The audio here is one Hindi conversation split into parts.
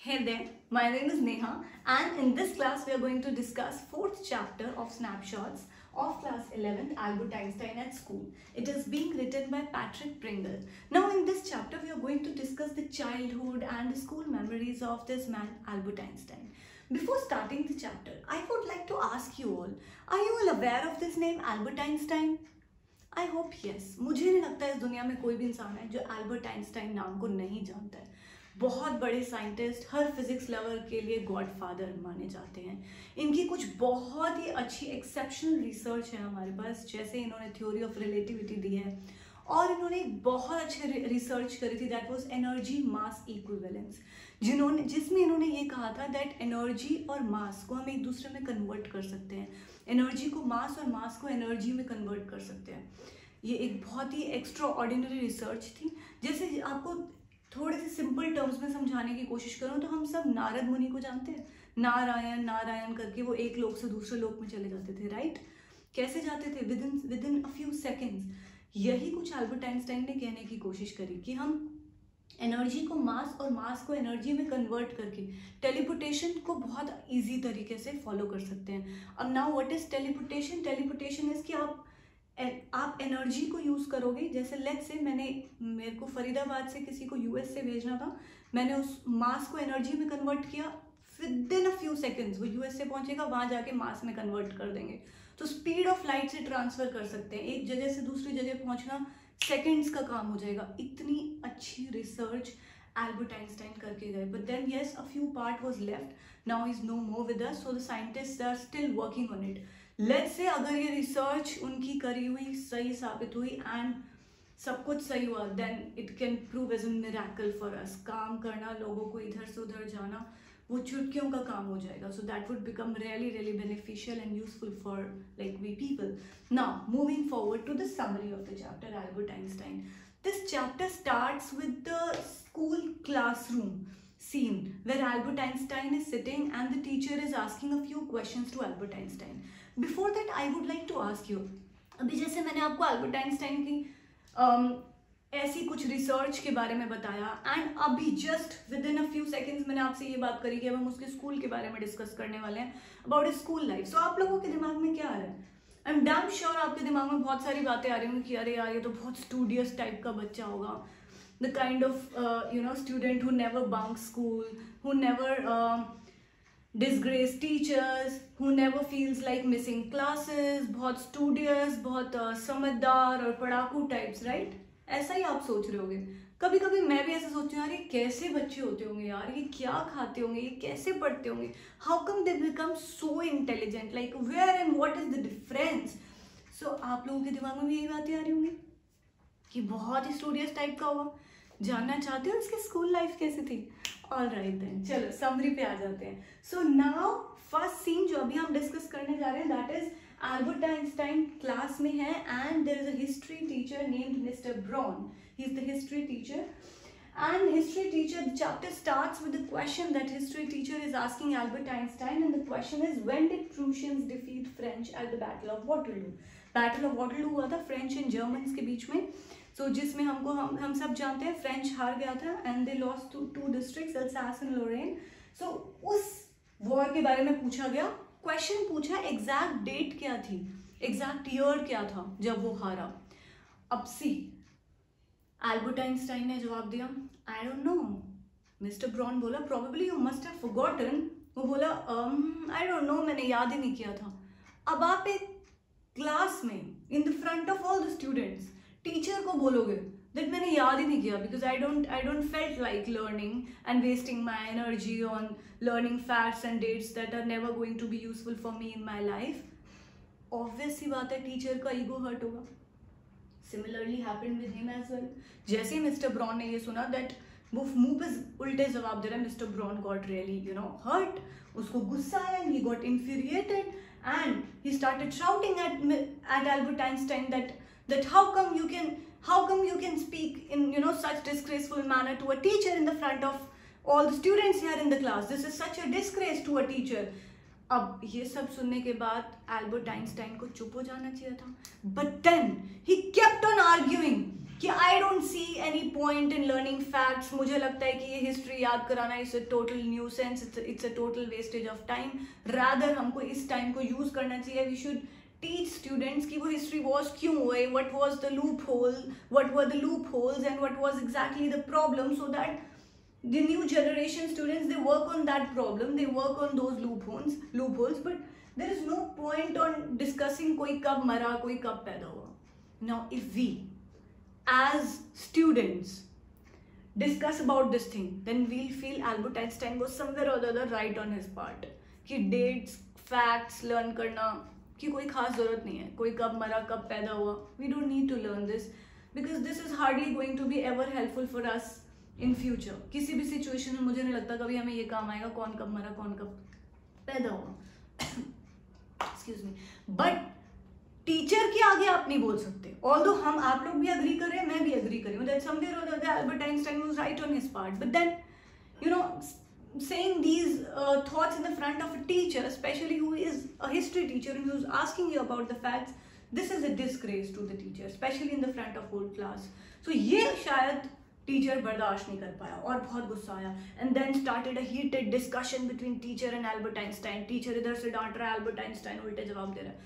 Hey there, my name is Neha and in this class we are going to discuss 4th chapter of Snapshots of class 11th Albert Einstein at School. It is being written by Patrick Pringle. Now in this chapter we are going to discuss the childhood and the school memories of this man Albert Einstein. Before starting the chapter, I would like to ask you all, are you all aware of this name Albert Einstein? I hope yes. मुझे नहीं लगता इस दुनिया में कोई भी इंसान है जो एल्बर्ट आइंस्टाइन नाम को नहीं जानता है। बहुत बड़े साइंटिस्ट, हर फिजिक्स लवर के लिए गॉडफादर माने जाते हैं। इनकी कुछ बहुत ही अच्छी एक्सेप्शनल रिसर्च है हमारे पास, जैसे इन्होंने थ्योरी ऑफ रिलेटिविटी दी है और इन्होंने एक बहुत अच्छी रिसर्च करी थी, that was energy mass equivalence, जिसमें इन्होंने ये कहा था दैट एनर्जी और मास को हम एक दूसरे में कन्वर्ट कर सकते हैं, एनर्जी को मास और मास को एनर्जी में कन्वर्ट कर सकते हैं। ये एक बहुत ही एक्स्ट्रा ऑर्डिनरी रिसर्च थी। जैसे आपको थोड़े से सिंपल टर्म्स में समझाने की कोशिश करूँ तो हम सब नारद मुनि को जानते हैं, नारायण नारायण करके वो एक लोक से दूसरे लोक में चले जाते थे, राइट? कैसे जाते थे? With in a few seconds. यही कुछ एल्बर्ट आइंस्टाइन ने कहने की कोशिश करी कि हम एनर्जी को मास और मास को एनर्जी में कन्वर्ट करके टेलीपोर्टेशन को बहुत इजी तरीके से फॉलो कर सकते हैं। अब now what is teleportation? Teleportation is कि आप एनर्जी को यूज़ करोगे। जैसे लेट्स से मेरे को फरीदाबाद से किसी को यूएस से भेजना था, मैंने उस मास को एनर्जी में कन्वर्ट किया, with in a few seconds वो यूएस से पहुंचेगा, वहां जाके मास में कन्वर्ट कर देंगे। तो स्पीड ऑफ लाइट से ट्रांसफर कर सकते हैं, एक जगह से दूसरी जगह पहुंचना सेकेंड्स का काम हो जाएगा। इतनी अच्छी रिसर्च एल्बर्ट आइंस्टाइन करके गए, but then yes a few part was left, now is no more with us, so the scientists are still working on it. Let's say अगर ये रिसर्च उनकी करी हुई सही साबित हुई एंड सब कुछ सही हुआ, then it can prove as a miracle for us. काम करना, लोगों को इधर से उधर जाना, वो चुटकियों का काम हो जाएगा। So that would become really beneficial and useful for like we people. Now moving forward to the summary of the chapter Albert Einstein. This chapter starts with the school classroom scene where Albert Einstein is sitting and the teacher is asking a few questions to Albert Einstein. Before that, I would like to ask you, अभी जैसे मैंने आपको एल्बर्ट आइंस्टाइन की ऐसी कुछ रिसर्च के बारे में बताया एंड अभी just with in a few seconds मैंने आपसे ये बात करी कि अब हम उसके स्कूल के बारे में डिस्कस करने वाले हैं अबाउट स्कूल लाइफ। सो आप लोगों के दिमाग में क्या आ रहा है? आई एम डैम श्योर आपके दिमाग में बहुत सारी बातें आ रही होंगी कि अरे यार ये तो बहुत स्टूडियस टाइप का बच्चा होगा, the kind of student who never bunk school, who never disgrace teachers, who never feels like missing classes, बहुत studious, बहुत समझदार और पढ़ाकू टाइप्स, राइट? ऐसा ही आप सोच रहे होगे। कभी कभी मैं भी ऐसा सोचती हूँ, यार ये कैसे बच्चे होते होंगे, यार ये क्या खाते होंगे, ये कैसे पढ़ते होंगे, how come they become so intelligent, like where and what is the difference? So आप लोगों के दिमाग में भी यही बातें आ रही होंगी कि बहुत ही स्टूडियस टाइप का होगा। जानना चाहते हो उसकी स्कूल लाइफ कैसी थी? ऑल राइट देन, चलो समरी पे आ जाते हैं। सो नाउ फर्स्ट सीन जो अभी हम डिस्कस करने जा रहे हैं that is Albert Einstein class में है and there is a history teacher named mister Braun. He is the history teacher and history teacher, the chapter starts with the question that history teacher is asking Albert Einstein, and the question is, when did Prussians defeat French at the Battle of Waterloo? Battle of Waterloo हुआ था फ्रेंच एंड जर्मन्स के बीच में, so जिसमें हम सब जानते हैं फ्रेंच हार गया था and they lost two districts Alsace and Lorraine. So उस वॉर के बारे में पूछा गया, क्वेश्चन पूछा एग्जैक्ट डेट क्या थी, एग्जैक्ट ईयर क्या था जब वो हारा. अब सी एल्बर्ट आइंस्टाइन ने जवाब दिया, I don't know. Mister Braun बोला, probably you must have forgotten. वो बोला, आई डोंट नो, मैंने याद ही नहीं किया था. अब आप एक क्लास में in the front of all the students teacher को बोलोगे दैट मैंने याद ही नहीं किया because I don't felt like learning and wasting my energy on learning facts and dates that are never going to be useful for me in my life. Obvious सी बात है टीचर का ईगो हर्ट होगा. Similarly happened with him as well. जैसे ही मिस्टर ब्रॉन ने ये सुना दैट वो मुंह पे उल्टे जवाब दे रहा है, mister Braun got really hurt. उसको गुस्सा आया and he got infuriated and he started shouting at Albert Einstein that how come you can speak in such disgraceful manner to a teacher in the front of all the students here in the class. This is such a disgrace to a teacher. अब ये सब सुनने के बाद एल्बर्ट आइंस्टाइन को चुप हो जाना चाहिए था, but then he kept on arguing कि I don't see any point in learning facts, मुझे लगता है कि ये हिस्ट्री याद कराना it's a total nuisance, it's a total wastage of time. Rather हमको इस टाइम को यूज करना चाहिए, वी शुड टीच स्टूडेंट्स कि वो हिस्ट्री वॉज क्यों हुए, what was the loop hole, what were the loop holes and what was exactly the problem, so that the new generation students, they work on that problem, they work on those loopholes, but there is no point on discussing koi kab mara, koi kab paida hua. Now if we as students discuss about this thing, then we'll feel Albert Einstein was somewhere or the other right on his part, कि dates facts learn करना की कोई खास जरूरत नहीं है, कोई कब मरा कब पैदा हुआ, we don't need to learn this because this is hardly going to be ever helpful for us in future. किसी भी सिचुएशन में मुझे नहीं लगता कभी हमें ये काम आएगा कौन कब मरा कौन कब पैदा हुआ। एक्सक्यूज मी, बट टीचर के आगे आप नहीं बोल सकते, ऑल्दो हम आप लोग भी अग्री कर रहे हैं, मैं भी अग्री कर रही हूँ that somewhere or the other Albert Einstein was right on his part, but then you know saying these thoughts in the front of a teacher, especially who is a history teacher and who's asking you about the facts, this is a disgrace to the teacher, especially in the front of whole class. So ये शायद टीचर बर्दाश्त नहीं कर पाया और बहुत गुस्सा आया, and then started a heated discussion between teacher and Albert Einstein. Teacher इधर से डांट रहा है, एल्बर्ट आइंस्टाइन उल्टे जवाब दे रहा है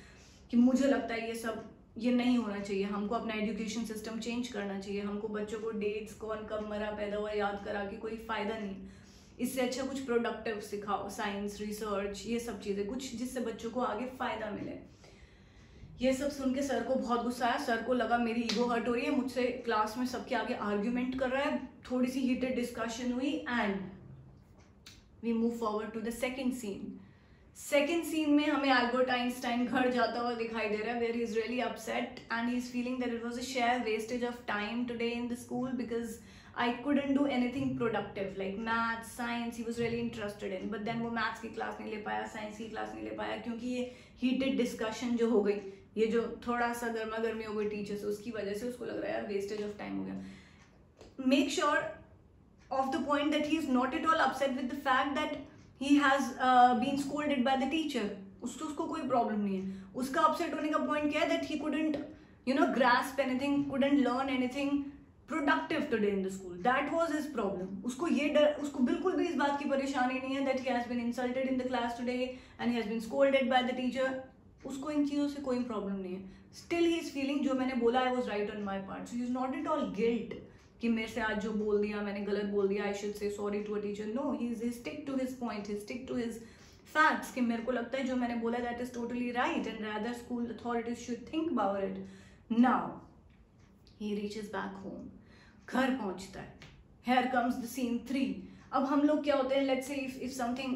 कि मुझे लगता है ये नहीं होना चाहिए, हमको अपना एजुकेशन सिस्टम चेंज करना चाहिए, हमको बच्चों को डेट्स कौन कब मरा पैदा हुआ याद करा के कोई फायदा नहीं, इससे अच्छा कुछ प्रोडक्टिव सिखाओ, साइंस रिसर्च ये सब चीज़ें, कुछ जिससे बच्चों को आगे फायदा मिले। ये सब सुन के सर को बहुत गुस्सा आया, सर को लगा मेरी ईगो हर्ट हो रही है, मुझसे क्लास में सबके आगे आर्ग्यूमेंट कर रहा है, थोड़ी सी हीटेड डिस्कशन हुई and we move forward to the second scene. Second scene में हमें एल्बर्ट आइंस्टाइन घर जाता हुआ दिखाई दे रहा है, where he is really upset and he is feeling that it was a sheer wastage of time today in the school because I couldn't do anything productive like maths, science he was really interested in, but then वो maths की क्लास नहीं ले पाया, science की क्लास नहीं ले पाया क्योंकि ये heated discussion जो हो गई, ये जो थोड़ा सा गर्मा गर्मी हो गई टीचर से, उसकी वजह से उसको लग रहा है यार वेस्टेज ऑफ टाइम हो गया। Make sure of the point that he is not at all upset with the fact that he has been scolded by the teacher, उसको कोई प्रॉब्लम नहीं है, उसका अपसेट होने का पॉइंट क्या है that he couldn't grasp anything, couldn't learn anything productive today in the school. That was his problem. उसको बिल्कुल भी इस बात की परेशानी नहीं है that he has been insulted in the class today and he has been scolded by the teacher. उसको इन चीज़ों से कोई प्रॉब्लम नहीं है. Still he is feeling जो मैंने बोला I was right on my part. So he is not at all guilt कि मेरे से आज जो बोल दिया मैंने गलत बोल दिया, I should say sorry to a teacher. No, he stick to his point. He stick to his facts कि मेरे को लगता है जो मैंने बोला that is totally right and rather school authorities should think about it. Now he reaches back home. घर पहुंचता है, here comes the scene 3. अब हम लोग क्या होते हैं, let's say if something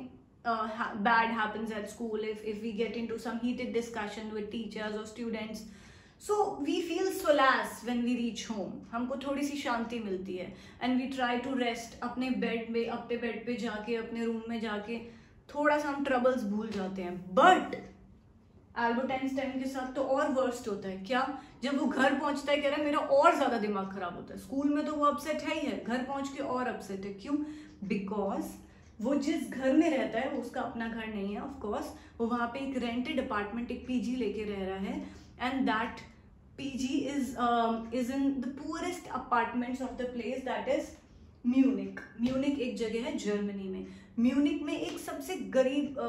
bad happens at school, if we get into some heated discussion with teachers or students, so we feel solace when we reach home. हमको थोड़ी सी शांति मिलती है and we try to rest अपने बेड पे जाके अपने रूम में जाके थोड़ा सा हम ट्रबल्स भूल जाते हैं। बट एल्बर्ट आइंस्टाइन के साथ तो और वर्स्ट होता है, क्या? जब वो घर पहुंचता है कह रहा है मेरा और ज्यादा दिमाग खराब होता है, स्कूल में तो वो अपसेट है ही है, घर पहुंच के और अपसेट है। क्यों? बिकॉज वो जिस घर में रहता है वो उसका अपना घर नहीं है, ऑफ कोर्स वो वहां पे एक रेंटेड अपार्टमेंट, एक पीजी लेके रह रहा है and that PG is in the poorest apartments of the place that is Munich. Munich एक जगह है जर्मनी में। म्यूनिक में एक सबसे गरीब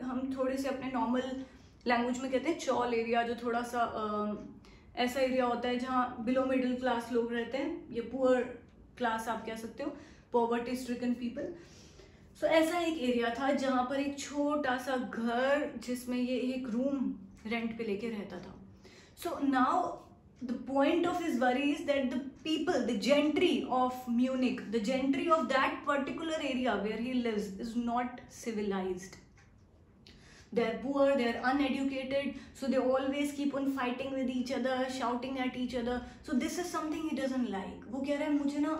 हम थोड़े से अपने नॉर्मल लैंग्वेज में कहते हैं चॉल एरिया, जो थोड़ा सा ऐसा एरिया होता है जहाँ बिलो मिडिल क्लास लोग रहते हैं, ये पुअर क्लास आप कह सकते हो, पॉवर्टी स्ट्रिकन पीपल। सो ऐसा एक एरिया था जहाँ पर एक छोटा सा घर जिसमें ये एक रूम रेंट पे लेके रहता था। So now the point of his worry is that the people, the gentry of Munich, the gentry of that particular area where he lives is not civilized. They're poor, they're uneducated, so they always keep on fighting with each other, shouting at each other. So this is something he doesn't like. वो कह रहा है मुझे ना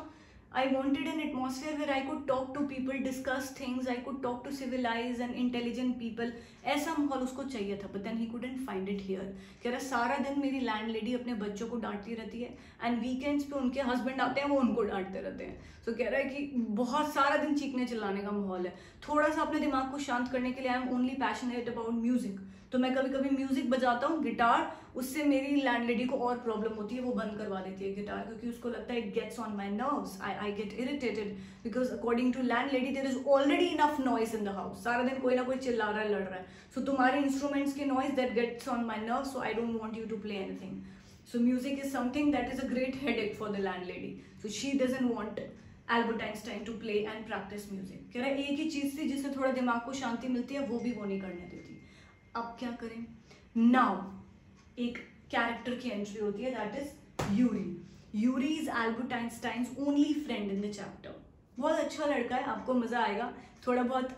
I wanted an atmosphere where I could talk to people, discuss things, I could talk to civilized and intelligent people. ऐसा माहौल उसको चाहिए था, but then he couldn't find it here. कह रहा सारा दिन मेरी लैंडलेडी अपने बच्चों को डांटती रहती है एंड वीकेंड्स पे उनके हस्बैंड आते हैं, वो उनको डांटते रहते हैं। तो कह रहा है कि बहुत सारा दिन चीखने चिल्लाने का माहौल है। थोड़ा सा अपने दिमाग को शांत करने के लिए I am only passionate about music, तो मैं कभी कभी म्यूजिक बजाता हूँ गिटार, उससे मेरी लैंडलेडी को और प्रॉब्लम होती है, वो बंद करवा देती है गिटार, क्योंकि उसको लगता है it gets on my nerves, I get irritated because according to landlady there is already enough noise in the house, सारा दिन कोई ना कोई चिल्ला रहा है, लड़ रहा है, सो तुम्हारे इंस्ट्रूमेंट्स की noise that gets on my nerves, so I don't want you to play anything. So music is something that is a great headache for the landlady. So she doesn't want Albert Einstein to play and practice music. कह रहा है एक ही चीज थी जिससे थोड़ा दिमाग को शांति मिलती है, वो भी वो नहीं करने देती. अब क्या करें? Now एक कैरेक्टर की एंट्री होती है, that is Yuri. Yuri is Albert Einstein's only friend in the chapter. बहुत अच्छा लड़का है, आपको मजा आएगा. थोड़ा बहुत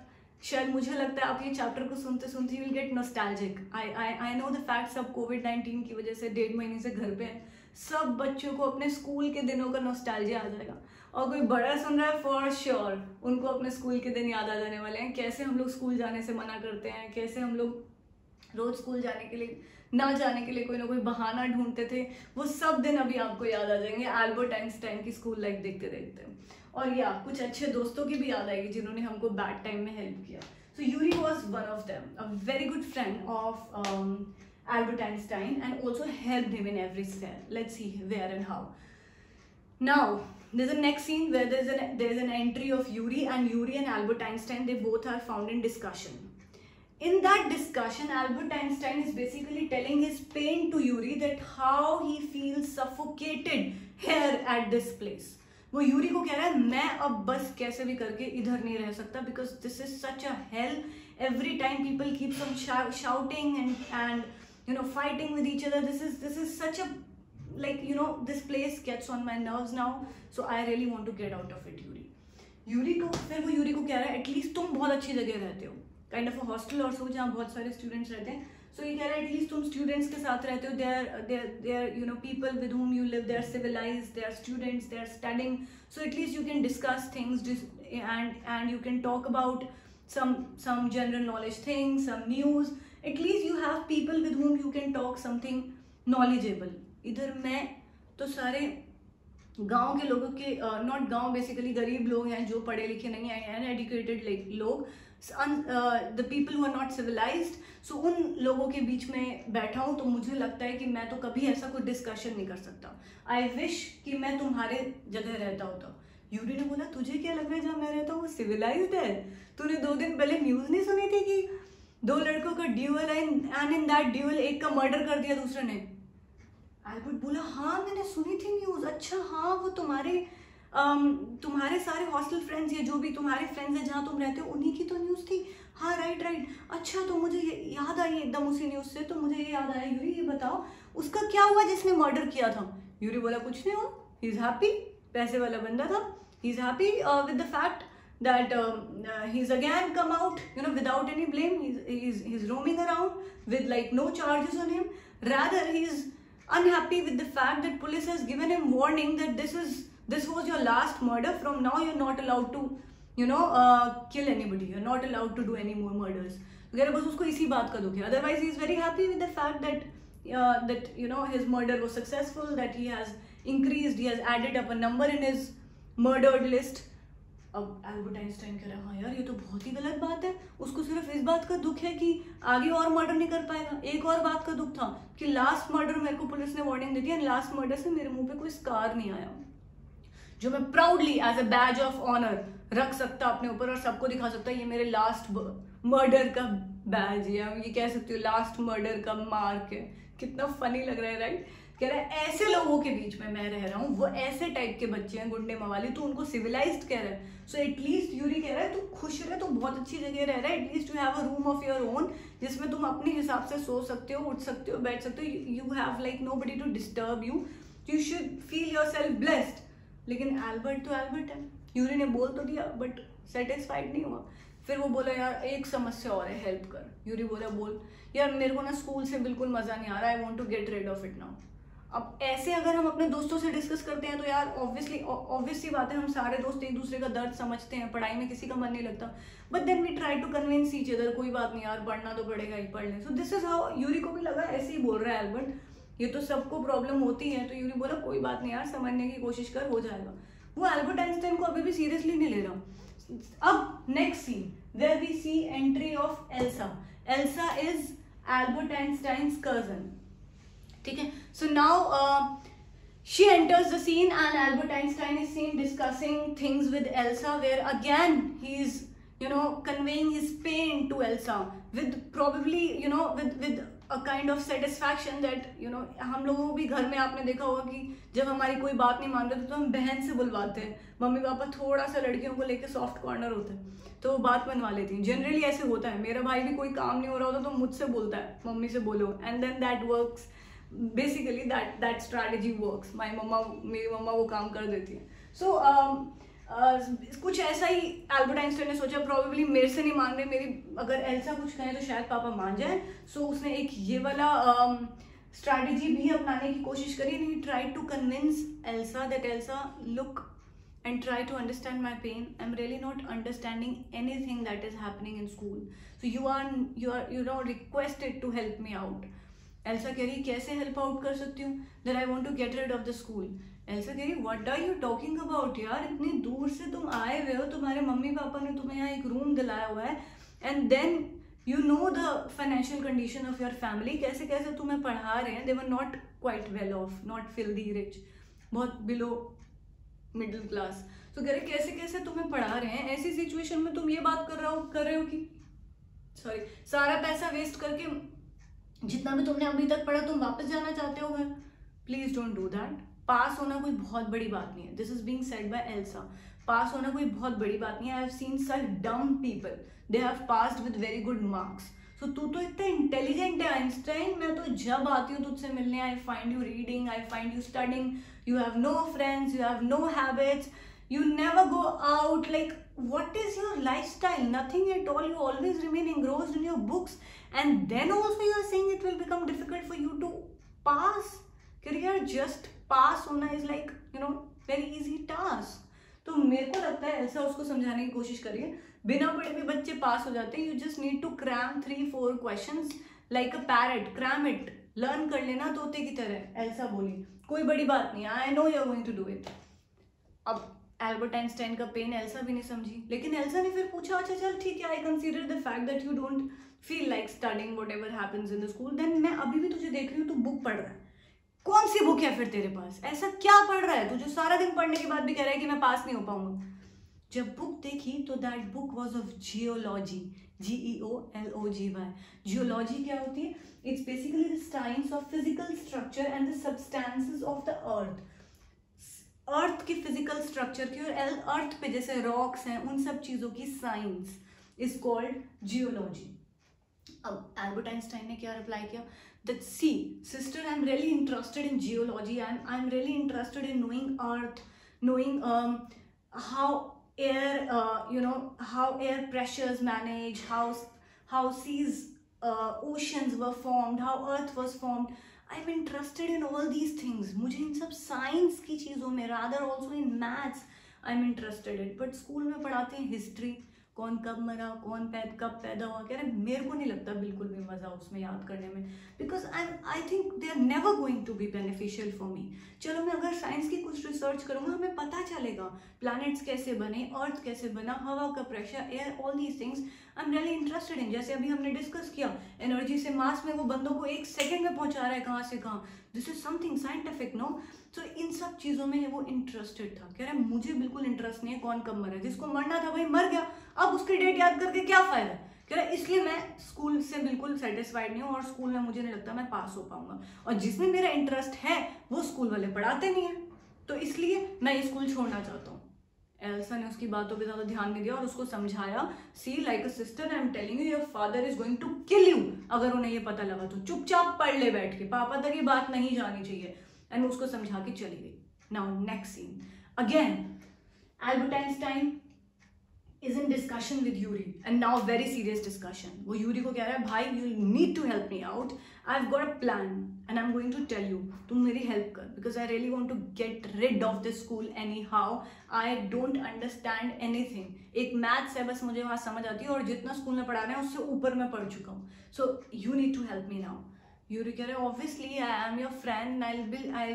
शायद मुझे लगता है आप ये चैप्टर को सुनते सुनते you will get nostalgic. I know the fact सब कोविड-19 की वजह से 1.5 महीने से घर पे हैं, सब बच्चों को अपने स्कूल के दिनों का नॉस्टैल्जिया आ जाएगा. और कोई बड़ा सुन रहा है फॉर श्योर, उनको अपने स्कूल के दिन याद आ जाने वाले हैं. कैसे हम लोग स्कूल जाने से मना करते हैं, कैसे हम लोग रोज स्कूल जाने के लिए ना जाने के लिए कोई ना कोई बहाना ढूंढते थे, वो सब दिन अभी आपको याद आ जाएंगे एल्बर्ट आइंस्टाइन की स्कूल लाइफ देखते देखते. और या कुछ अच्छे दोस्तों की भी याद आएगी जिन्होंने हमको बैड टाइम में हेल्प किया. So Yuri was one of them, a very good friend of Albert Einstein and also helped him in every sphere. Let's see where and how. Now there's a next scene where there's an entry of Yuri and Albert Einstein. They both are found in discussion. In that discussion, Albert Einstein is basically telling his pain to Yuri that how he feels suffocated here at this place. वो यूरी को कह रहा है मैं अब बस कैसे भी करके इधर नहीं रह सकता, because this is such a hello. Every time people keeps on shouting and you know fighting with each other. This is such a like you know this place gets on my nerves now, so I really want to get out of it. Yuri को फिर वो यूरी को कह रहा है एटलीस्ट तुम बहुत अच्छी जगह रहते हो, काइंड ऑफ अ हॉस्टल और सो जहाँ बहुत सारे स्टूडेंट्स रहते हैं. सो ये कह रहा है एटलीस्ट तुम स्टूडेंट्स के साथ रहते हो, they are you know people with whom you live, they are civilized, they are students, they are studying, so at least you can discuss things and you can talk about some general knowledge things, some news. At least you have people with whom you can talk something knowledgeable. इधर मैं तो सारे गांव के लोगों के नॉट गांव बेसिकली गरीब लोग हैं जो पढ़े लिखे नहीं हैं, अनएडुकेटेड लोग, the people who are not civilized. So उन लोगों के बीच में बैठा हूँ, तो मुझे लगता है कि मैं तो कभी ऐसा कोई डिस्कशन नहीं कर सकता. आई विश कि मैं तुम्हारे जगह रहता होता. यूरी ने बोला तुझे क्या लग रहा है जहाँ मैं रहता हूँ वो सिविलाइज्ड है? तूने 2 दिन पहले न्यूज नहीं सुनी थी कि 2 लड़कों का ड्यूअल है एंड इन दैट ड्यूअल एक का मर्डर कर दिया दूसरे ने? एल्बर्ट बोला हाँ मैंने सुनी थी न्यूज. अच्छा हाँ, वो तुम्हारे सारे हॉस्टल फ्रेंड्स या जो भी तुम्हारे फ्रेंड्स हैं जहाँ तुम रहते हो उन्हीं की तो न्यूज़ थी. हाँ राइट. अच्छा तो मुझे ये याद आई एकदम उसी न्यूज़ से, तो मुझे ये याद आया यूरी ये बताओ उसका क्या हुआ जिसने मर्डर किया था? यूरी बोला कुछ नहीं हुआ, ही इज हैप्पी. पैसे वाला बंदा था, he is happy with the fact that he's again come out, you know, without any blame. He's roaming around with like no charges on him. Rather, he's unhappy with the fact that police has given him warning that this was your last murder. From now, you're not allowed to, you know, kill anybody. You're not allowed to do any more murders. वगैरह बस उसको इसी बात का दुख है. Otherwise, he's very happy with the fact that you know his murder was successful. That he has increased, he has added up a number in his murdered list. अब एल्बर्ट आइंस्टाइन कह रहा है हाँ यार ये तो बहुत ही गलत बात है. उसको सिर्फ इस बात का दुख है कि आगे और मर्डर नहीं कर पाएगा. एक और बात का दुख था कि लास्ट मर्डर मेरे को पुलिस ने वार्निंग दी थी एंड लास्ट मर्डर से मेरे मुंह पे कोई स्कार नहीं आया जो मैं proudly as a badge of honour रख सकता अपने ऊपर और सबको दिखा सकता ये मेरे लास्ट मर्डर का बैज है, ये कह सकती हूँ लास्ट मर्डर का मार्क है. कितना फनी लग रहा है राइट. कह रहा है ऐसे लोगों के बीच में मैं रह रहा हूँ, वो ऐसे टाइप के बच्चे हैं गुंडे मवाली, तो उनको सिविलाइज्ड कह रहा है. सो एटलीस्ट यूरी कह रहा है तू खुश रहे, तू बहुत अच्छी जगह रह रहा है. At least you have a room of your own जिसमें तुम अपने हिसाब से सो सकते हो, उठ सकते हो, बैठ सकते हो. You have like nobody to disturb you. You should feel yourself blessed. लेकिन एल्बर्ट तो एल्बर्ट है. यूरी ने बोल तो दिया बट सेटिस्फाइड नहीं हुआ. फिर वो बोला यार एक समस्या और है, हेल्प कर. यूरी बोला बोल. यार मेरे को ना स्कूल से बिल्कुल मजा नहीं आ रहा, I want to get rid of it now. अब ऐसे अगर हम अपने दोस्तों से डिस्कस करते हैं तो यार ऑब्वियसली बात है, हम सारे दोस्त एक दूसरे का दर्द समझते हैं. पढ़ाई में किसी का मन नहीं लगता, but then we try to convince each other कोई बात नहीं यार पढ़ना तो पड़ेगा ही, पढ़ लें. So this is how Yuri को भी लगा ऐसे ही बोल रहा है एल्बर्ट, ये तो सबको प्रॉब्लम होती है. तो यूरी बोला कोई बात नहीं यार समझने की कोशिश कर, हो जाएगा. वो एल्बर्ट आइंस्टाइन को अभी भी सीरियसली नहीं ले रहा. अब next scene where we see entry of Elsa. Elsa is Albert Einstein's cousin. ठीक है, so now she enters the scene and Albert Einstein is seen discussing things with Elsa, where again he is, conveying his pain to Elsa with probably, with a kind of satisfaction that, हम लोगों को भी घर में आपने देखा होगा कि जब हमारी कोई बात नहीं मान रहे तो हम बहन से बुलवाते हैं, मम्मी पापा थोड़ा सा लड़कियों को लेके सॉफ्ट कॉर्नर होता है तो वो बात बनवा लेती हैं. जनरली ऐसे होता है. मेरा भाई भी कोई काम नहीं हो रहा होता तो मुझसे बोलता है मम्मी से बोलो, and then that works. Basically that strategy works. मेरी मम्मा वो काम कर देती है. सो कुछ ऐसा ही एल्बर्ट आइंस्टाइन ने सोचा, प्रोबेबली मेरे से नहीं मान रहे, मेरी अगर एल्सा कुछ कहे तो शायद पापा मान जाए. सो उसने एक ये वाला स्ट्रैटेजी भी अपनाने की कोशिश करी. And he tried to convince Elsa that Elsa look and try to understand my pain. I'm really not understanding anything that is happening in school, so you are requested to help me out. Elsa कह रही कैसे help out कर सकती हूँ, that I want to get rid of the school. Elsa कह रही what are you talking about यार, इतनी दूर से तुम आए हुए हो, तुम्हारे मम्मी पापा ने तुम्हें यहाँ एक रूम दिलाया हुआ है, and then you know the financial condition of your family, कैसे कैसे तुम्हें पढ़ा रहे हैं. They were not quite well off, not filthy rich, बहुत below मिडिल क्लास. तो कह रहे कैसे कैसे तुम्हें पढ़ा रहे हैं, ऐसी सिचुएशन में तुम ये बात कर रहे हो कि सारा पैसा वेस्ट करके जितना भी तुमने अभी तक पढ़ा तुम वापस जाना चाहते हो घर. Please don't do that. Pass होना कोई बहुत बड़ी बात नहीं है. This is being said by Elsa. Pass होना कोई बहुत बड़ी बात नहीं है. I have seen such dumb people, they have passed with very good marks. So तू तो इतना इंटेलिजेंट है आइंस्टाइन, मैं तो जब आती हूँ तुझसे मिलने, I find you reading, I find you studying, you have no friends, you have no habits, you never go out, like what is your lifestyle? Nothing at all. You always remain engrossed in your books, and then also you are saying it will become difficult for you to pass. Career just pass hona is like, very easy task. तो मेरे को लगता है ऐसा उसको समझाने की कोशिश करिए, बिना पढ़े भी बच्चे पास हो जाते हैं. You just need to cram 3-4 questions like a parrot. Cram it, learn कर लेना तोते की तरह. एल्सा बोली कोई बड़ी बात नहीं, I know you are going to do it. अब एल्बर्ट आइंस्टाइन का पेन एल्सा भी नहीं समझी, लेकिन एल्सा ने फिर पूछा अच्छा चल ठीक है, I consider the fact that you don't feel like studying whatever happens in the school, then मैं अभी भी तुझे देख रही हूँ तू बुक पढ़ रहा है. कौन सी बुक है फिर तेरे पास, ऐसा क्या पढ़ रहा है तू जो सारा दिन पढ़ने के बाद भी कह रहा है कि मैं पास नहीं हो पाऊंगा. जब बुक देखी तो that book was of geology, GEOLOGY. Geology क्या होती है? It's basically the science of physical structure and the substances of the earth. अर्थ की फिजिकल स्ट्रक्चर की और अर्थ पे जैसे रॉक्स हैं उन सब चीजों की साइंस इज कॉल्ड जियोलॉजी. अब एल्बर्ट आइंस्टाइन ने क्या रिप्लाई किया? That see, sister, I'm really interested in geology. I'm really interested in knowing earth, knowing how how air pressures manage, how seas, oceans were formed, how earth was formed. I'm interested in all these things. मुझे इन सब साइंस की चीज़ों में, rather also in maths, I'm interested in. But school में पढ़ाते हैं हिस्ट्री, कौन कब मरा, कौन कब पैदा हुआ. कह रहे मेरे को नहीं लगता बिल्कुल भी मजा उसमें याद करने में, because I think they are never going to be beneficial for me. चलो मैं अगर साइंस की कुछ रिसर्च करूंगा, हमें पता चलेगा प्लैनेट्स कैसे बने, अर्थ कैसे बना, हवा का pressure, air, all these things I am really interested in. जैसे अभी हमने डिस्कस किया एनर्जी से मास में वो बंदों को 1 सेकेंड में पहुंचा रहा है कहाँ से कहाँ. This is something scientific, no. तो इन सब चीज़ों में वो इंटरेस्टेड था. कह रहा है मुझे बिल्कुल इंटरेस्ट नहीं है कौन कब मरा, जिसको मरना था भाई मर गया, अब उसकी डेट याद करके क्या फायदा. कह रहा है इसलिए मैं स्कूल से बिल्कुल सेटिस्फाइड नहीं हूँ और स्कूल में मुझे नहीं लगता मैं पास हो पाऊंगा, और जिसमें मेरा इंटरेस्ट है वो स्कूल वाले पढ़ाते नहीं है, तो इसलिए मैं ये स्कूल छोड़ना चाहता हूँ. एल्सा ने उसकी बातों पे ज्यादा ध्यान नहीं दिया और उसको समझाया, see like a sister, I am telling you your father is going to kill you. अगर उन्हें ये पता लगा तो चुपचाप पढ़ ले बैठ के, पापा तक ये बात नहीं जानी चाहिए. एंड उसको समझा के चली गई. Now next scene. Again, Albert Einstein is in discussion with Yuri, and now very serious discussion. वो यूरी को कह रहा है भाई you need to help me out. I've got a plan and I'm going to tell you. तुम मेरी help कर because I really want to get rid of this school anyhow. I don't understand anything. एक मैथ्स है बस मुझे वहाँ समझ आती है और जितना स्कूल में पढ़ा रहे हैं उससे ऊपर मैं पढ़ चुका हूँ. So you need to help me now. Yuri कह रहे obviously I am your friend, I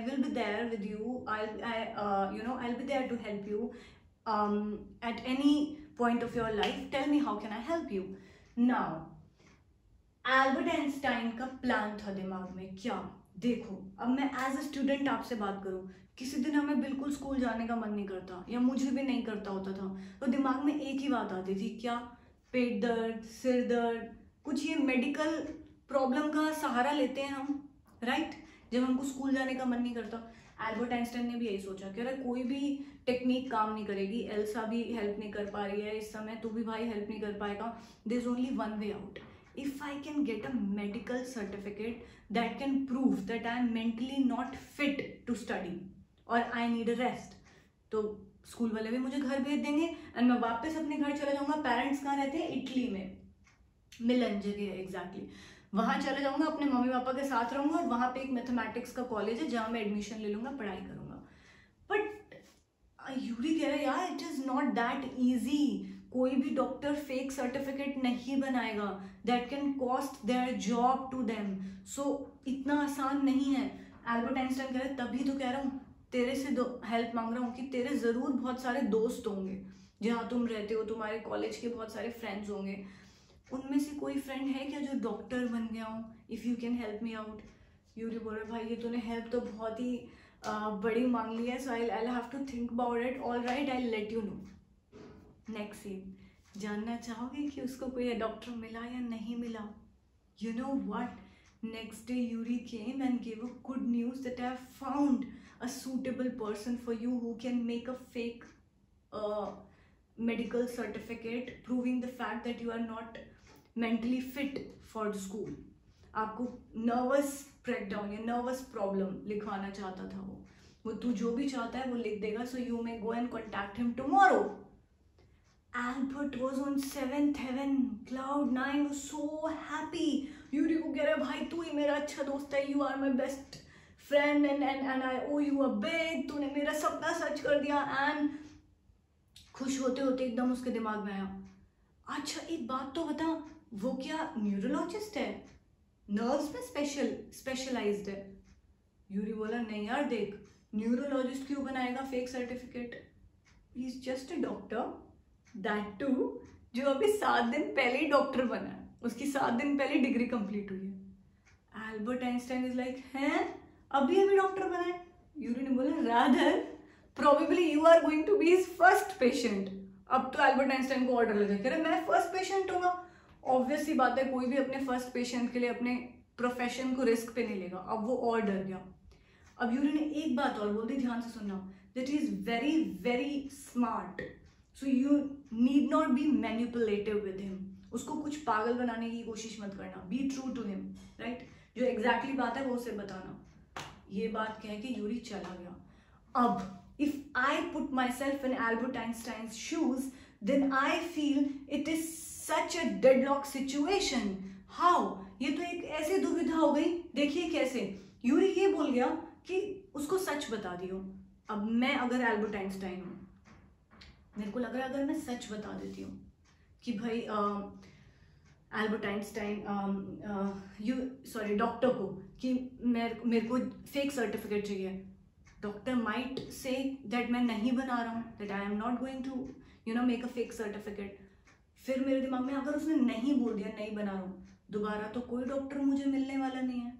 will be there with you, I'll be there to help you at any point of your life. Tell me how can I help you. Now Albert Einstein का प्लान था दिमाग में क्या? देखो, अब मैं एज अ स्टूडेंट आपसे बात करूं, किसी दिन हमें बिल्कुल स्कूल जाने का मन नहीं करता, या मुझे भी नहीं करता होता था, तो दिमाग में एक ही बात आती थी, क्या? पेट दर्द, सिर दर्द, कुछ ये मेडिकल प्रॉब्लम का सहारा लेते हैं हम, राइट? जब हमको स्कूल जाने का मन नहीं करता। एल्बर्ट आइंस्टाइन ने भी यही सोचा कि अरे कोई भी टेक्निक काम नहीं करेगी, एल्सा भी हेल्प नहीं कर पा रही है इस समय, तू भी भाई हेल्प नहीं कर पाएगा, there is only one way out. If I can get a medical certificate that can prove that I am mentally not fit to study or I need a rest, तो स्कूल वाले भी मुझे घर भेज देंगे एंड मैं वापस अपने घर चला जाऊंगा. पेरेंट्स कहाँ रहते हैं? इटली में, मिलन जगह है एग्जैक्टली. वहां चला जाऊंगा, अपने मम्मी पापा के साथ रहूंगा, और वहां पे एक मैथमेटिक्स का कॉलेज है जहां मैं एडमिशन ले लूंगा, पढ़ाई करूंगा. बट यूरी कह रहा है यार, it is not that easy. कोई भी डॉक्टर फेक सर्टिफिकेट नहीं बनाएगा that can cost their job to them. So इतना आसान नहीं है. एल्बर्ट आइंस्टाइन कह रहे, तभी तो कह रहा हूँ तेरे से हेल्प मांग रहा हूँ कि तेरे जरूर बहुत सारे दोस्त होंगे जहाँ तुम रहते हो, तुम्हारे कॉलेज के बहुत सारे फ्रेंड्स होंगे, उनमें से कोई फ्रेंड है क्या जो डॉक्टर बन गया हो? If you can help me out. Yuri बोल रहे, भाई ये तूने हेल्प तो बहुत ही बड़ी मांग ली है, so I have to think about it. All right, I let you know. Next scene. जानना चाहोगे कि उसको कोई डॉक्टर मिला या नहीं मिला? You know what, next day Yuri came and give a good news that I have found a suitable person for you who can make a fake medical certificate proving the fact that you are not mentally fit for the school. आपको नर्वस ब्रेकडाउन या नर्वस प्रॉब्लम लिखवाना चाहता था वो तू जो भी चाहता है वो लिख देगा. So you may go and contact him tomorrow. Albert was on 7th heaven, cloud 9, was so happy. Yuri को कह रहा है, भाई तू ही मेरा अच्छा दोस्त है, you are my best friend and I owe you a big. तूने मेरा सपना सच कर दिया. एंड खुश होते होते एकदम उसके दिमाग में आया, अच्छा एक बात तो बता, वो क्या न्यूरोलॉजिस्ट है? नर्व्स में स्पेशलाइज्ड है? यूरी बोला, नहीं यार देख, न्यूरोलॉजिस्ट क्यों बनाएगा fake certificate? He is just a doctor, that too जो अभी 7 दिन पहले ही डॉक्टर बना है, उसकी 7 दिन पहले डिग्री कंप्लीट हुई है. एल्बर्ट आइंस्टाइन इज लाइक, हैं अभी डॉक्टर बना है? यूरी ने बोला, rather probably you are going to be his first patient. अब तो एल्बर्ट आइंस्टाइन को ऑर्डर लगा, कह रहे मैं फर्स्ट पेशेंट होगा. ऑब्वियस सी बात है, कोई भी अपने फर्स्ट पेशेंट के लिए अपने प्रोफेशन को रिस्क पे नहीं लेगा. अब वो और डर गया. अब यूरी ने एक बात और बोल दी, ध्यान से सुनना, that he is very very smart, so you need not be manipulative with him. उसको कुछ पागल बनाने की कोशिश मत करना. Be true to him, right? जो एग्जैक्टली बात है वो उसे बताना. ये बात कह के यूरी चला गया. अब if I put myself in Albert Einstein shoes, then I feel it is such a deadlock situation. How? ये तो एक ऐसी दुविधा हो गई. देखिए कैसे यूरी ये बोल गया कि उसको सच बता दियो. अब मैं अगर एल्बर्ट आइंस्टाइन हूं, मेरे को लग रहा है अगर मैं सच बता देती हूँ कि भाई एल्बर्ट आइंस्टाइन डॉक्टर को कि मेरे को फेक सर्टिफिकेट चाहिए, डॉक्टर माइट से दैट मैं नहीं बना रहा हूँ, that I am not going to make a fake certificate. फिर मेरे दिमाग में अगर उसने नहीं बोल दिया नहीं बना रहा हूँ, दोबारा तो कोई डॉक्टर मुझे मिलने वाला नहीं है.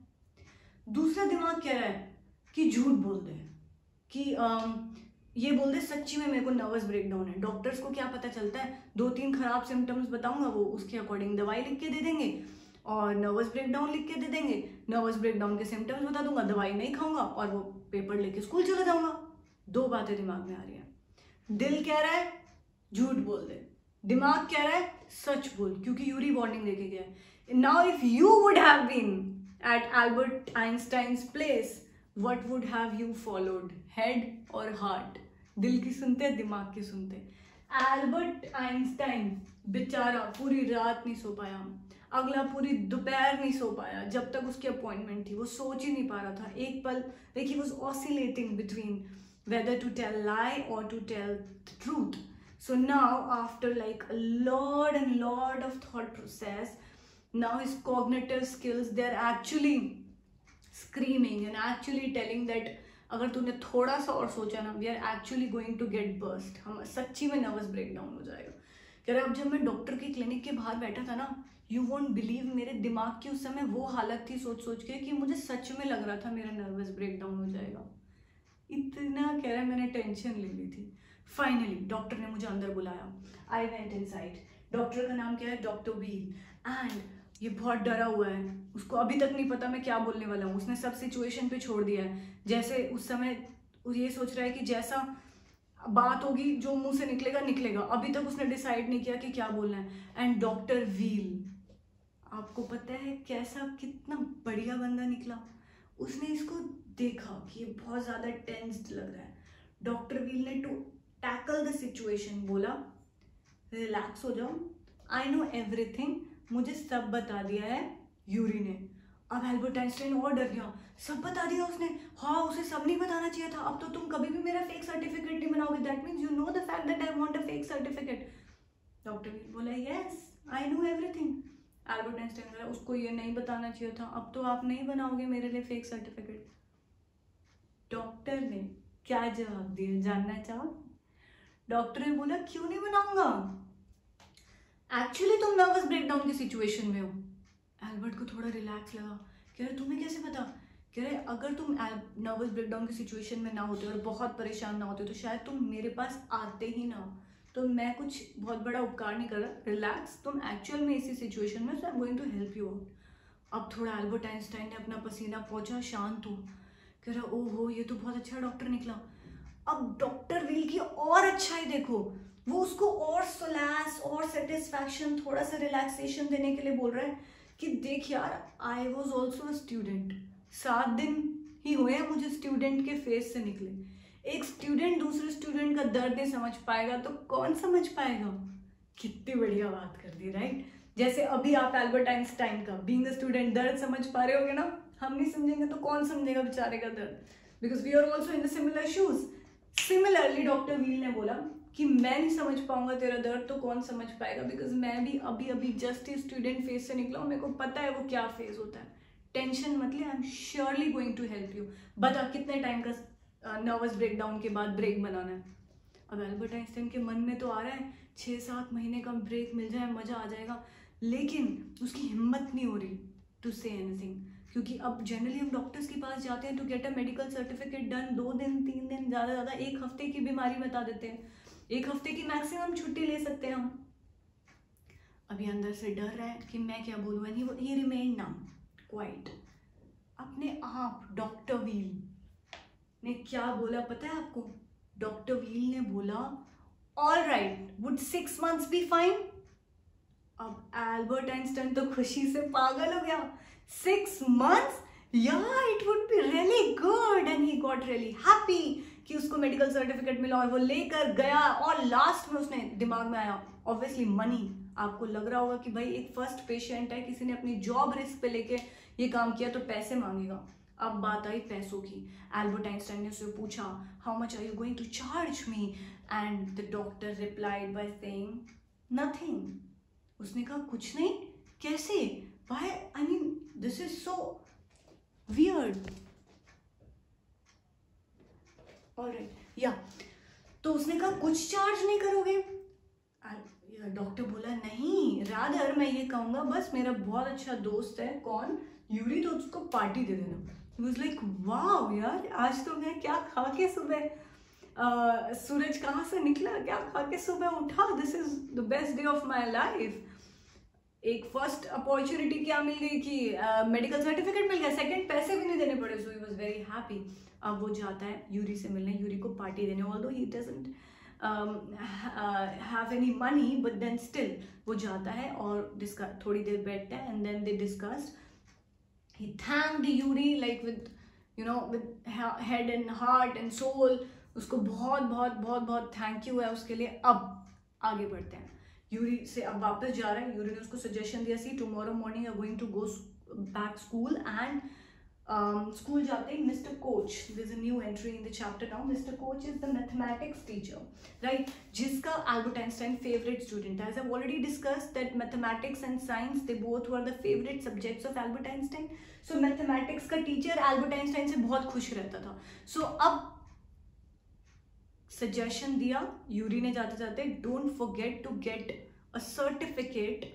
दूसरा दिमाग कह रहा है कि झूठ बोल दे, कि ये बोल दे सच्ची में मेरे को नर्वस ब्रेकडाउन है. डॉक्टर्स को क्या पता चलता है, 2-3 खराब सिम्टम्स बताऊंगा, वो उसके अकॉर्डिंग दवाई लिख के दे देंगे और नर्वस ब्रेकडाउन लिख के दे देंगे. नर्वस ब्रेकडाउन के सिम्टम्स बता दूंगा, दवाई नहीं खाऊंगा और वो पेपर लेके स्कूल चला जाऊंगा. 2 बातें दिमाग में आ रही है. दिल कह रहा है झूठ बोल दे, दिमाग कह रहा है सच बोल, क्योंकि यूरी वार्निंग देके गया है. Now if you would have been at Albert Einstein's place, what would have you followed, head or heart? दिल की सुनते, दिमाग की सुनते? एल्बर्ट आइंस्टाइन बेचारा पूरी रात नहीं सो पाया, अगला पूरी दोपहर नहीं सो पाया. जब तक उसकी अपॉइंटमेंट थी वो सोच ही नहीं पा रहा था. एक पल like he was oscillating between whether to tell lie or to tell the truth. So now after like a lot and lot of thought process, now his cognitive skills, they're actually screaming and actually telling that अगर तूने थोड़ा सा और सोचा ना, we are actually going to get burst, हम सच्ची में नर्वस ब्रेकडाउन हो जाएगा. कह रहा अब जब मैं डॉक्टर की क्लिनिक के बाहर बैठा था ना, यू वोंट बिलीव मेरे दिमाग की उस समय वो हालत थी सोच सोच के कि मुझे सच में लग रहा था मेरा नर्वस ब्रेकडाउन हो जाएगा। इतना कह रहा है मैंने टेंशन ले ली थी। फाइनली डॉक्टर ने मुझे अंदर बुलाया। I went inside. डॉक्टर का नाम क्या है? Doctor wheel. एंड ये बहुत डरा हुआ है, उसको अभी तक नहीं पता मैं क्या बोलने वाला हूँ। उसने सब सिचुएशन पे छोड़ दिया है, जैसे उस समय वो ये सोच रहा है कि जैसा बात होगी जो मुंह से निकलेगा निकलेगा। अभी तक उसने डिसाइड नहीं किया कि क्या बोलना है। एंड डॉक्टर व्हील, आपको पता है कैसा, कितना बढ़िया बंदा निकला। उसने इसको देखा कि ये बहुत ज़्यादा टेंस्ड लग रहा है। डॉक्टर व्हील ने टू टैकल द सिचुएशन बोला, रिलैक्स हो जाओ, आई नो एवरीथिंग, मुझे सब बता दिया है यूरी ने। अब एल्बर्ट आइंस्टाइन और डर गया, सब बता दिया उसने? हाँ, उसे सब नहीं बताना चाहिए था। अब तो तुम कभी भी मेरा फेक सर्टिफिकेट नहीं बनाओगे, that means you know the fact that I want a fake certificate. Doctor Wheel बोला, yes I know everything. Albert Einstein बोला, उसको ये नहीं बताना चाहिए था, अब तो आप नहीं बनाओगे मेरे लिए फेक सर्टिफिकेट। डॉक्टर ने क्या जवाब दिया जानना चाहो? डॉक्टर ने बोला, क्यों नहीं बनाऊंगा, एक्चुअली तुम नर्वस ब्रेकडाउन की सिचुएशन में हो। एल्बर्ट को थोड़ा रिलैक्स लगा। कह रहे तुम्हें कैसे पता? कह रहे अगर तुम नर्वस ब्रेकडाउन की सिचुएशन में ना होते और बहुत परेशान ना होते तो शायद तुम मेरे पास आते ही ना। तो मैं कुछ बहुत बड़ा उपकार नहीं कर रहा, रिलैक्स, तुम एक्चुअल में इसी सिचुएशन में, so I am going to help you out. अब थोड़ा एल्बर्ट आइंस्टाइन ने अपना पसीना पोंछा, शांत हो। कह रहा ओहो ये तो बहुत अच्छा डॉक्टर निकला। अब डॉक्टर व्हील की और अच्छाई देखो, वो उसको और सोलास और सेटिस्फैक्शन, थोड़ा सा रिलैक्सेशन देने के लिए बोल रहा है कि देख यार, I was also a student, 7 दिन ही हुए हैं मुझे स्टूडेंट के फेस से निकले। एक स्टूडेंट दूसरे स्टूडेंट का दर्द नहीं समझ पाएगा तो कौन समझ पाएगा? कितनी बढ़िया बात कर दी, राइट? जैसे अभी आप एल्बर्ट आइंस्टाइन का बीइंग अ स्टूडेंट दर्द समझ पा रहे होगे ना, हम नहीं समझेंगे तो कौन समझेगा बेचारे का दर्द, because we are also in the similar shoes. Similarly doctor Weil ने बोला कि मैं नहीं समझ पाऊंगा तेरा दर्द तो कौन समझ पाएगा, बिकॉज मैं भी अभी अभी जस्ट ही स्टूडेंट फेज से निकला हूँ, मेरे को पता है वो क्या फेज होता है। टेंशन मत ले, I am surely going to help you. बता कितने टाइम का नर्वस ब्रेकडाउन के बाद ब्रेक बनाना है? अब एल्बर्ट आइंस्टाइन के मन में तो आ रहा है 6-7 महीने का ब्रेक मिल जाए मजा आ जाएगा, लेकिन उसकी हिम्मत नहीं हो रही टू से एनीथिंग, क्योंकि अब जनरली हम डॉक्टर्स के पास जाते हैं to get a medical certificate done, 2 दिन 3 दिन, ज़्यादा ज़्यादा 1 हफ्ते की बीमारी बता देते हैं, 1 हफ्ते की मैक्सिमम छुट्टी ले सकते हैं हम। अभी अंदर से डर रहा है कि मैं क्या बोलूँ, and he remained now quite. अपने आप डॉक्टर व्हील ने क्या बोला पता है आपको? डॉक्टर व्हील ने बोला, all right, would 6 months be fine? अब एल्बर्ट आइंस्टाइन तो खुशी से पागल हो गया। 6 months? Yeah, it would be really good, and he got really happy कि उसको मेडिकल सर्टिफिकेट मिला और वो लेकर गया। और लास्ट में उसने दिमाग में आया ऑब्वियसली मनी। आपको लग रहा होगा कि भाई एक फर्स्ट पेशेंट है, किसी ने अपनी जॉब रिस्क पे लेके ये काम किया तो पैसे मांगेगा। अब बात आई पैसों की। एल्बर्ट आइंस्टाइन ने उससे पूछा, how much are you going to charge me? And the doctor replied by saying nothing. उसने कहा कुछ नहीं? कैसे? Why, I mean this is so weird. Alright, या तो उसने कहा कुछ चार्ज नहीं करोगे? डॉक्टर बोला नहीं, रादर मैं ये कहूंगा बस मेरा बहुत अच्छा दोस्त है, कौन? यूरी, तो उसको पार्टी दे देना। He was like, वाह यार, आज तो मैं क्या खा के सुबह सूरज कहाँ से निकला, क्या खा के सुबह उठा, this is the best day of my life. एक फर्स्ट अपॉर्चुनिटी क्या मिल गई कि मेडिकल सर्टिफिकेट मिल गया, सेकंड पैसे भी नहीं देने पड़े, सो ही वाज वेरी हैप्पी। अब वो जाता है यूरी से मिलने, यूरी को पार्टी देने, although he doesn't have any money, but then still वो जाता है और डिस्कस, थोड़ी देर बैठता है, and then they discussed. He thanked Yuri like with, you know, with head and heart and soul. उसको बहुत बहुत बहुत बहुत थैंक यू है उसके लिए। अब आगे बढ़ते हैं। यूरी से अब वापस जा रहा है। यूरी ने उसको सजेशन दिया, see tomorrow morning are going to go back school, and school जाते ही mister Koch, there is a new entry in the chapter now, mister Koch is the mathematics teacher, right, जिसका एल्बर्ट आइंस्टाइन फेवरेट स्टूडेंट है। As I already discussed that mathematics and science they both were the favourite subjects of Albert Einstein. So mathematics का टीचर एल्बर्ट आइंस्टाइन से बहुत खुश रहता था। सो अब सजेशन दिया यूरी ने जाते जाते, don't forget to get a certificate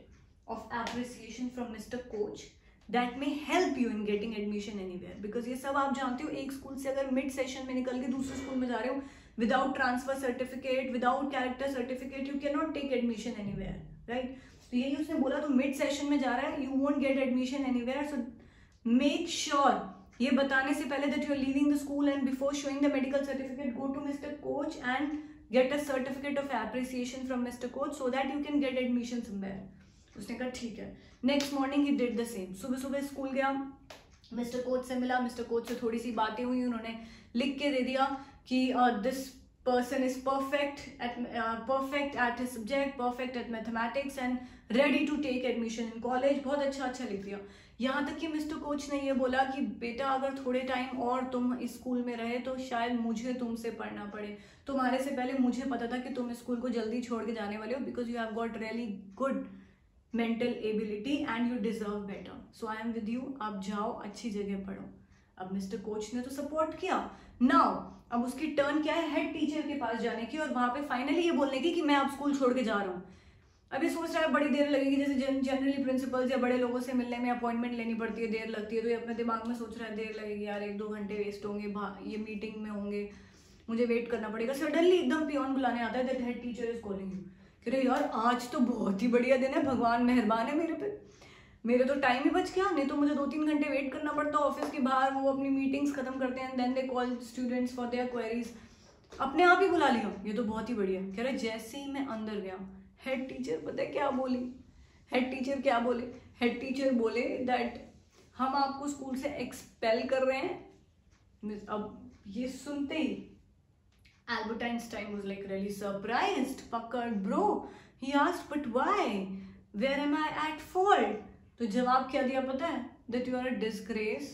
of appreciation from Mr. Coach that may help you in getting admission anywhere. Because ये सब आप जानते हो, एक स्कूल से अगर मिड सेशन में निकल के दूसरे स्कूल में जा रहे हो without transfer certificate, without character certificate, you cannot take admission anywhere, right? तो यही उसने बोला, तो मिड सेशन में जा रहा है, you won't get admission anywhere. So make sure, ये बताने से पहले that you are leaving the school and before showing the medical certificate, go to Mr. Coach and get a certificate of appreciation from Mr. Coach so that you can get admission somewhere. उसने कहा ठीक है. Next morning he did the same. सुबह सुबह स्कूल गया, मिस्टर कोच से मिला, मिस्टर कोच से थोड़ी सी बातें हुई, उन्होंने लिख के दे दिया कि this person is perfect at his subject, perfect at mathematics and ready to take admission in college. बहुत अच्छा लिख दिया. यहाँ तक कि मिस्टर कोच ने ये बोला कि बेटा अगर थोड़े टाइम और तुम इस स्कूल में रहे तो शायद मुझे तुमसे पढ़ना पड़े. तुम्हारे से पहले मुझे पता था कि तुम स्कूल को जल्दी छोड़ के जाने वाले हो, because you have got really good mental ability and you deserve better. So I am with you, आप जाओ अच्छी जगह पढ़ो. अब मिस्टर कोच ने तो सपोर्ट किया. नाउ अब उसकी टर्न क्या है, हेड टीचर के पास जाने की और वहां पे फाइनली ये बोलने की कि मैं अब स्कूल छोड़ के जा रहा हूँ. अब ये सोच रहा है बड़ी देर लगेगी, जैसे जनरली प्रिंसिपल्स या बड़े लोगों से मिलने में अपॉइंटमेंट लेनी पड़ती है, देर लगती है. तो ये अपने दिमाग में सोच रहा है देर लगेगी यार, 1-2 घंटे वेस्ट होंगे, ये मीटिंग में होंगे, मुझे वेट करना पड़ेगा. सडनली एकदम पियोन बुलाने आता है, that head teacher is calling you. कह रहे यार आज तो बहुत ही बढ़िया दिन है, भगवान मेहरबान है मेरे पे, मेरे तो टाइम ही बच गया, नहीं तो मुझे 2-3 घंटे वेट करना पड़ता ऑफिस के बाहर. वो अपनी मीटिंग्स खत्म करते हैं, then they call students for their queries. अपने आप ही बुला लिया, ये तो बहुत ही बढ़िया. कह रहे जैसे ही मैं अंदर गया, हेड टीचर पता है क्या बोली? हेड टीचर क्या बोले? हेड टीचर बोले दैट हम आपको स्कूल से एक्सपेल कर रहे हैं. अब ये सुनते ही Albert Einstein was like really surprised. Puckered, bro. He asked, but why? Where am I at fault? तो जवाब क्या दिया पता है? That you are a disgrace.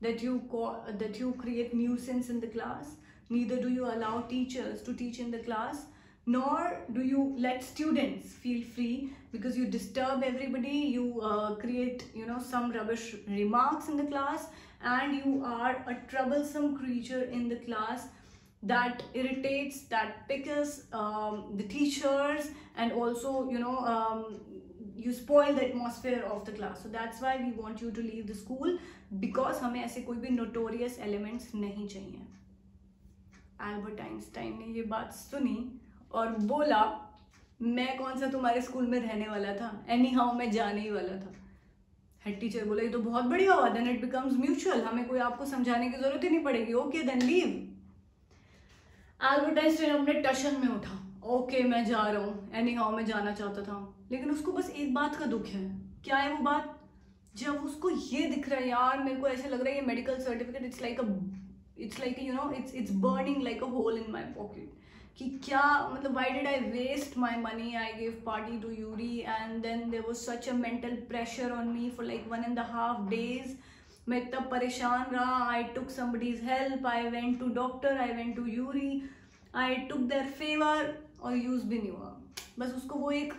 That you create nuisance in the class. Neither do you allow teachers to teach in the class, nor do you let students feel free because you disturb everybody. You create, some rubbish remarks in the class, and you are a troublesome creature in the class that irritates, that pickles the teachers, and also you spoil the atmosphere of the class. So that's why we want you to leave the school, because हमें ऐसे कोई भी notorious elements नहीं चाहिए. एल्बर्ट आइंस्टाइन ने ये बात सुनी और बोला मैं कौन सा तुम्हारे स्कूल में रहने वाला था, एनी हाउ मैं जाने ही वाला था. हेड टीचर बोला ये तो बहुत बढ़िया हुआ, देन इट बिकम्स म्यूचुअल, हमें कोई आपको समझाने की जरूरत ही नहीं पड़ेगी. Okay then leave. Albert Einstein अपने टशन में उठा, ओके मैं जा रहा हूँ, एनी हाउ मैं जाना चाहता था. लेकिन उसको बस एक बात का दुख है. क्या है वो बात? जब उसको ये दिख रहा है यार, मेरे को ऐसे लग रहा है ये medical certificate it's like it's burning like a hole in my pocket. कि क्या मतलब, why did I waste my money? I give party to Yuri and then there was such a mental pressure on me for like 1.5 days. मैं इतना परेशान रहा. I took somebody's help, I went to doctor, I went to Yuri, I took their favour, और यूज भी नहीं हुआ. बस उसको वो एक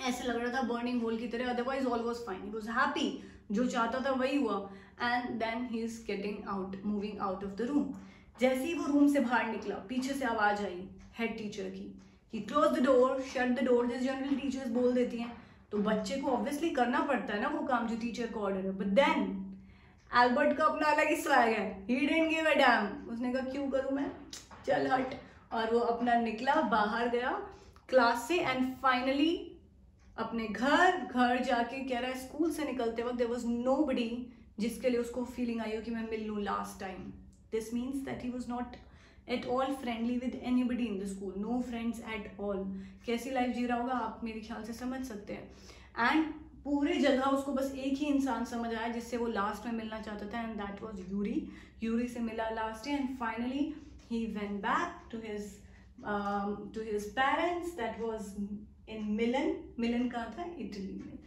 ऐसे लग रहा था बर्निंग होल की तरह. Otherwise all was fine, he was happy, जो चाहता था वही हुआ. And then he is getting out, moving out of the room. जैसे ही वो रूम से बाहर निकला, पीछे से आवाज आई हेड टीचर की कि close the door, shut the door. जैसे जनरली टीचर्स बोल देती हैं, तो बच्चे को ऑब्वियसली करना पड़ता है ना वो काम जो टीचर को ऑर्डर है. बट देन एल्बर्ट का अपना अलग ही स्वैग है. He didn't give a dam. उसने कहा क्यों करूं मैं, चल हट. और वो अपना निकला, बाहर गया क्लास से, एंड फाइनली अपने घर जाके कह रहा है स्कूल से निकलते वक्त देयर वाज नोबडी जिसके लिए उसको फीलिंग आई हो कि मैं मिल लूँ last time. This means that he was not at all friendly with anybody in the school. No friends at all. कैसी लाइफ जी रहा होगा आप मेरे ख्याल से समझ सकते हैं. एंड पूरी जगह उसको बस एक ही इंसान समझ आया जिससे वो लास्ट में मिलना चाहता था, and that was Yuri. Yuri से मिला last, and finally he went back to his parents. That was in Milan. Milan कहाँ था? Italy में.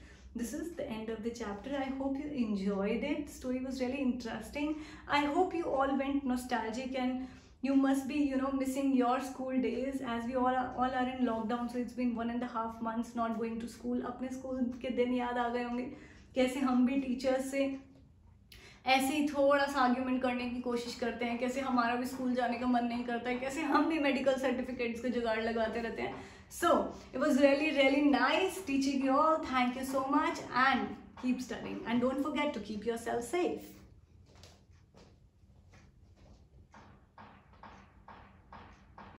This is the end of the chapter. I hope you enjoyed it. The story was really interesting. I hope you all went nostalgic, and you must be missing your school days, as we all are in lockdown. So it's been 1.5 months not going to school. अपने स्कूल के दिन याद आ गए होंगे, कैसे हम भी टीचर्स से ऐसे ही थोड़ा सा आर्ग्यूमेंट करने की कोशिश करते हैं, कैसे हमारा भी स्कूल जाने का मन नहीं करता है, कैसे हम भी मेडिकल सर्टिफिकेट्स के जुगाड़ लगाते रहते हैं. So it was really nice teaching you all. Thank you so much and keep studying and don't forget to keep yourself safe.